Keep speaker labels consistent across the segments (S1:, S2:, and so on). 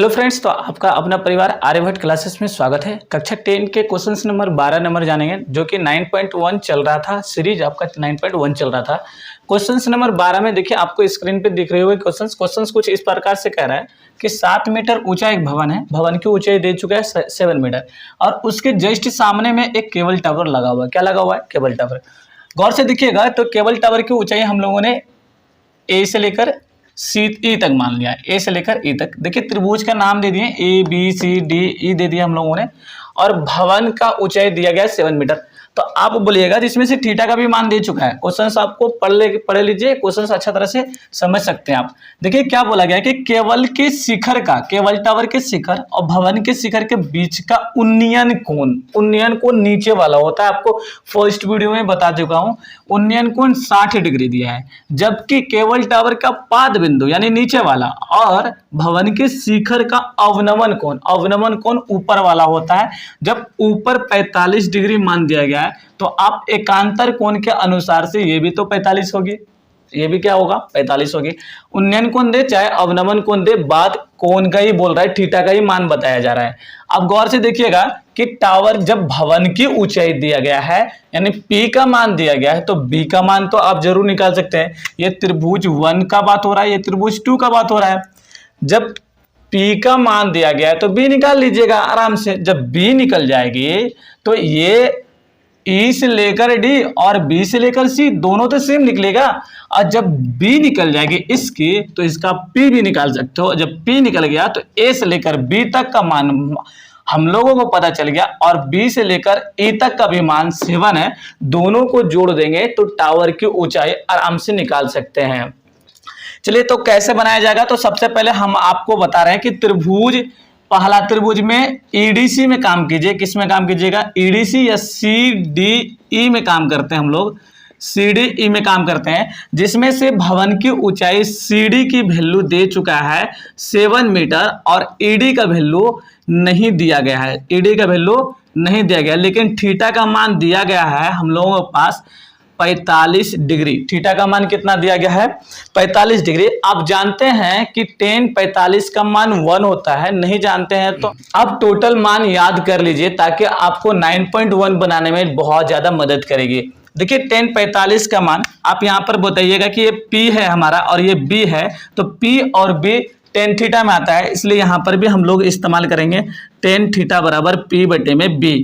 S1: Hello friends, तो आपका अपना परिवार आर्यभट्ट क्लासेस में स्वागत है। कक्षा 10 के क्वेश्चन नंबर 12 नंबर जानेंगे, जो कि 9.1 चल रहा था। सीरीज आपका 9.1 चल रहा था। क्वेश्चन नंबर 12 में देखिए, आपको स्क्रीन पे दिख रहे हुए क्वेश्चंस कुछ इस प्रकार से कह रहा है कि 7 मीटर ऊंचा एक भवन है। भवन की ऊंचाई दे चुका है 7 मीटर और उसके जस्ट सामने में एक केबल टावर लगा हुआ है। क्या लगा हुआ है? Cable tower. गौर से देखिएगा तो केबल टावर की ऊंचाई हम लोगों ने ए से लेकर सी ई तक मान लिया। ए से लेकर ई तक देखिए, त्रिभुज का नाम दे दिए A B C D E दे दिया हम लोगों ने, और भवन का ऊंचाई दिया गया है 7 मीटर। तो आप बोलिएगा जिसमें से थीटा का भी मान दे चुका है। क्वेश्चंस आपको पढ़ लीजिए, क्वेश्चंस अच्छा तरह से समझ सकते हैं आप। देखिए क्या बोला गया कि केवल के शिखर का, केवल टावर के शिखर और भवन के शिखर के बीच का उन्नयन कोण नीचे वाला होता है। आपको फर्स्ट वीडियो में बता चुका हूं। उन्नयन कोण 60 डिग्री दिया है, जबकि केवल टावर का पाद बिंदु यानी नीचे वाला और भवन के शिखर का अवनमन कोण ऊपर वाला होता है। जब ऊपर 45 डिग्री मान दिया गया है, तो आप एकांतर कोण के अनुसार से ये भी तो 45 होगी, ये भी क्या होगा? 45 होगी। उन्नयन कोण दे चाहे अवनमन कोण दे, बात कोण का ही बोल रहा है, थीटा का ही मान बताया जा रहा है। अब गौर से देखिएगा कि टावर जब भवन की ऊंचाई दिया गया है यानी P का मान दिया गया है, तो B का मान तो आप जरूर निकाल सकते हैं। ये त्रिभुज 1 का बात हो रहा है, ये त्रिभुज 2 का बात हो रहा है। जब P का मान दिया गया है तो B निकाल लीजिएगा आराम से। जब B निकल जाएगी तो ये E से लेकर D और B से लेकर C दोनों तो सेम निकलेगा, और जब B निकल जाएगी इसकी तो इसका P भी निकाल सकते हो। जब P निकल गया तो A से लेकर B तक का मान हम लोगों को पता चल गया, और B से लेकर E तक का भी मान 7 है। दोनों को जोड़ देंगे तो टावर की ऊंचाई आराम से निकाल सकते हैं। चलिए, तो कैसे बनाया जाएगा? तो सबसे पहले हम आपको बता रहे हैं कि त्रिभुज, पहला त्रिभुज में ईडीसी में काम कीजिए। किस में काम कीजिएगा? ईडीसी या सीडीई में काम करते हैं हम लोग, सीडीई में काम करते हैं, जिसमें से भवन की ऊंचाई सीडी की वैल्यू दे चुका है 7 मीटर और ईडी का वैल्यू नहीं दिया गया है। ईडी का वैल्यू नहीं दिया गया, लेकिन थीटा का मान दिया गया है हम लोगों के पास 45 डिग्री। थीटा का मान कितना दिया गया है? 45 डिग्री। आप जानते हैं कि tan 45 का मान 1 होता है, नहीं जानते हैं तो आप टोटल मान याद कर लीजिए, ताकि आपको 9.1 बनाने में बहुत ज्यादा मदद करेगी। देखिए tan 45 का मान आप यहाँ पर बताइएगा कि ये P है हमारा और ये B है, तो P और B tan थीटा में आता है, इसलिए यहाँ पर भी हम लोग इस्तेमाल करेंगे tan थीटा बराबर P बटे में B।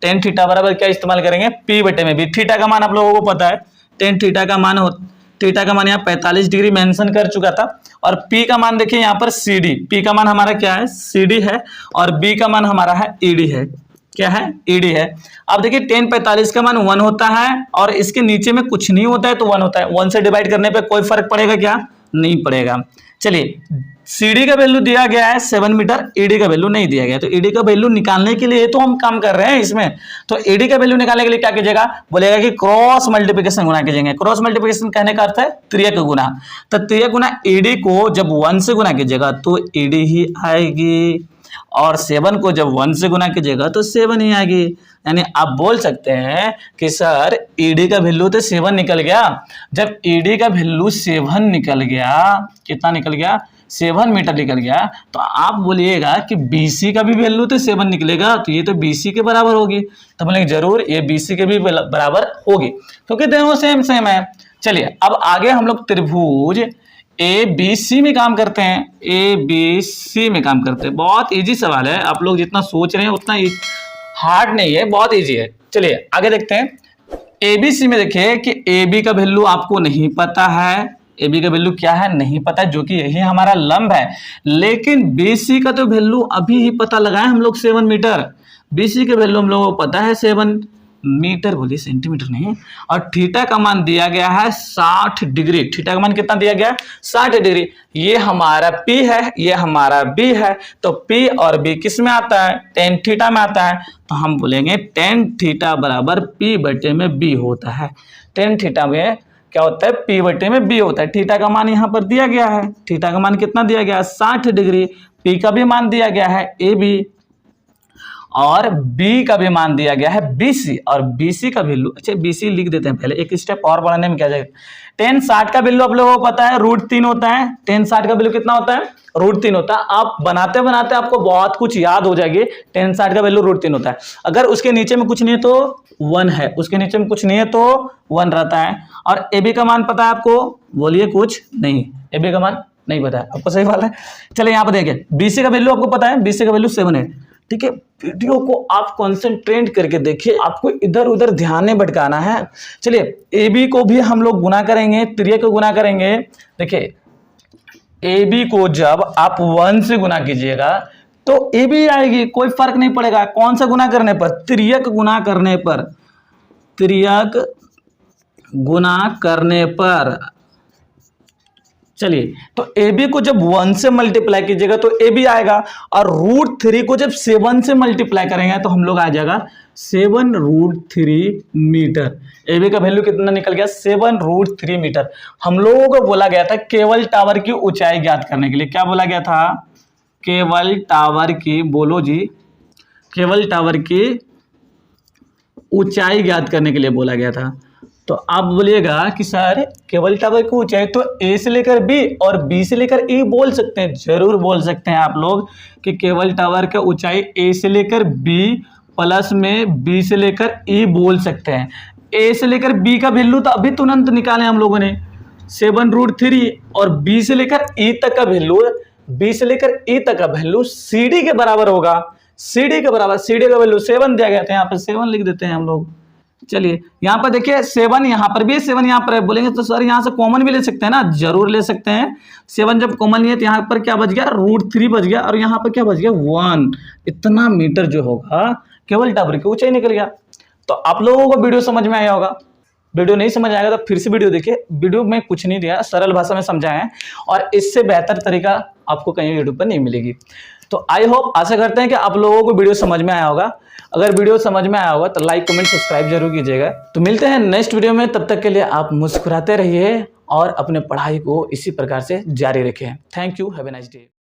S1: टेन थीटा बराबर क्या इस्तेमाल करेंगे? P बटे में B। थीटा का मान आप लोगों को पता है, टेन थीटा का मान यहाँ 45 डिग्री मेंशन कर चुका था, और P का मान देखिए यहाँ पर CD। P का मान हमारा क्या है? CD है, और B का मान हमारा है ED है। क्या है? ED है। अब देखिए tan 45 का मान 1 होता है और इसके नीचे में कुछ नहीं होता है तो 1 होता है। 1 से डिवाइड करने पे कोई फर्क पड़ेगा क्या? नहीं पड़ेगा। चलिए, CD का वैल्यू दिया गया है 7 मीटर, ED का वैल्यू नहीं दिया गया, तो ED का वैल्यू निकालने के लिए तो हम काम कर रहे हैं इसमें। तो ED का वैल्यू निकालने के लिए क्या कीजिएगा? बोलेगा कि क्रॉस मल्टीप्लिकेशन गुना कीजिएगा। क्रॉस मल्टीप्लिकेशन कहने का अर्थ है त्रियक गुना। तो त्रियक गुना ED को जब 1 से गुना कीजिएगा तो ED ही आएगी, और 7 को जब 1 से गुना कीजिएगा तो 7 ही आएगी। यानी आप बोल सकते हैं कि सर ED का वैल्यू तो 7 निकल गया। जब ED का वैल्यू 7 निकल गया, कितना निकल गया? 7 मीटर निकल गया, तो आप बोलिएगा कि BC का भी वैल्यू तो 7 निकलेगा, तो ये तो BC के बराबर होगी। तो बोलेंगे जरूर ये BC के भी बराबर होगी, क्योंकि दोनों सेम है। चलिए, अब आगे हम लोग त्रिभुज ABC में काम करते हैं। ABC में काम करते हैं। बहुत इजी सवाल है, आप लोग जितना सोच रहे हैं उतना हार्ड नहीं है, बहुत इजी है। चलिए आगे देखते हैं। ABC में देखिए कि AB का वैल्यू आपको नहीं पता है। AB का वैल्यू क्या है? नहीं पता है, जो कि यही हमारा लंब है। लेकिन BC का तो वैल्यू अभी ही पता लगाए हम लोग, 7 मीटर। BC के वैल्यू हम लोगों को पता है 7 मीटर, बोलिए सेंटीमीटर नहीं। और थीटा का मान दिया गया है 60 डिग्री। थीटा का मान कितना दिया गया है? 60 डिग्री। ये हमारा P है, ये हमारा B है, तो P और B किस में आता है? tan थीटा में आता है। तो हम बोलेंगे tan थीटा बराबर P बटे में B होता है। tan थीटा में क्या होता है? P बटे में B होता है। थीटा का मान यहाँ पर दिया गया है। थीटा का मान कितना दिया गया है? 60 डिग्री। P का भी मान दिया गया है AB, और बी का भी मान दिया गया है BC, और BC का वैल्यू, अच्छा BC लिख देते हैं पहले, एक स्टेप और बढ़ाने में क्या जाएगा। tan 60 का वैल्यू आप लोगों को पता है √3 होता है। tan 60 का वैल्यू कितना होता है, √3 होता है। आप बनाते बनाते आपको बहुत कुछ याद हो जाएगी। tan 60 का वैल्यू √3 होता है। अगर उसके नीचे में कुछ नहीं है तो 1 है, उसके नीचे में कुछ नहीं है तो 1 रहता है। और AB का मान पता है आपको, बोलिए कुछ नहीं, AB का मान नहीं पता है आपको, सही बात है। चलिए यहाँ पर देखिए, BC का वैल्यू आपको पता है, BC का वैल्यू 7 है। ठीक है, वीडियो को आप कॉन्सेंट्रेट करके देखिए, आपको इधर उधर ध्यान नहीं भटकाना है। चलिए AB को भी हम लोग गुना करेंगे, त्रियक को गुना करेंगे। देखिए AB को जब आप 1 से गुना कीजिएगा तो AB आएगी, कोई फर्क नहीं पड़ेगा। कौन सा गुना करने पर, त्रियक गुना करने पर, त्रियक गुना करने पर। चलिए तो AB को जब 1 से मल्टीप्लाई कीजिएगा तो AB आएगा, और √3 को जब 7 से मल्टीप्लाई करेंगे तो हम लोग आ जाएगा 7√3 मीटर। AB का वैल्यू कितना निकल गया, 7√3 मीटर। हम लोगों को बोला गया था केवल टावर की ऊंचाई ज्ञात करने के लिए, क्या बोला गया था, केवल टावर की, बोलो जी, केवल टावर की ऊंचाई ज्ञात करने के लिए बोला गया था। तो आप बोलिएगा कि सर केवल टावर की ऊंचाई तो A से लेकर B और B से लेकर E बोल सकते हैं। जरूर बोल सकते हैं आप लोग कि केवल टावर की ऊंचाई A से लेकर B प्लस में B से लेकर E बोल सकते हैं। A से लेकर B का वैल्यू तो अभी तुरंत निकाले हम लोगों ने, 7√3, और B से लेकर E तक का वैल्यू, B से लेकर E तक का वैल्यू CD के बराबर होगा। CD के बराबर, CD का वैल्यू 7 दिया गया था, यहाँ पर 7 लिख देते हैं हम लोग। चलिए यहाँ पर देखिए 7 यहाँ पर भी है, 7 यहाँ पर है। बोलेंगे तो सर यहाँ से कॉमन भी ले सकते हैं ना, जरूर ले सकते हैं। 7 जब कॉमन लिए तो यहाँ पर क्या बच गया, √3 बच गया, और यहाँ पर क्या बच गया, 1। इतना मीटर जो होगा केवल टावर की ऊंचाई निकल गया। तो आप लोगों को वीडियो समझ में आया होगा। वीडियो नहीं समझ आएगा तो फिर से वीडियो देखिए, वीडियो में कुछ नहीं दिया, सरल भाषा में समझाया है, और इससे बेहतर तरीका आपको कहीं यूट्यूब पर नहीं मिलेगी। तो आई होप, आशा करते हैं कि आप लोगों को वीडियो समझ में आया होगा। अगर वीडियो समझ में आया होगा तो लाइक कमेंट सब्सक्राइब जरूर कीजिएगा। तो मिलते हैं नेक्स्ट वीडियो में, तब तक के लिए आप मुस्कुराते रहिए और अपने पढ़ाई को इसी प्रकार से जारी रखें। Thank you, have a nice day.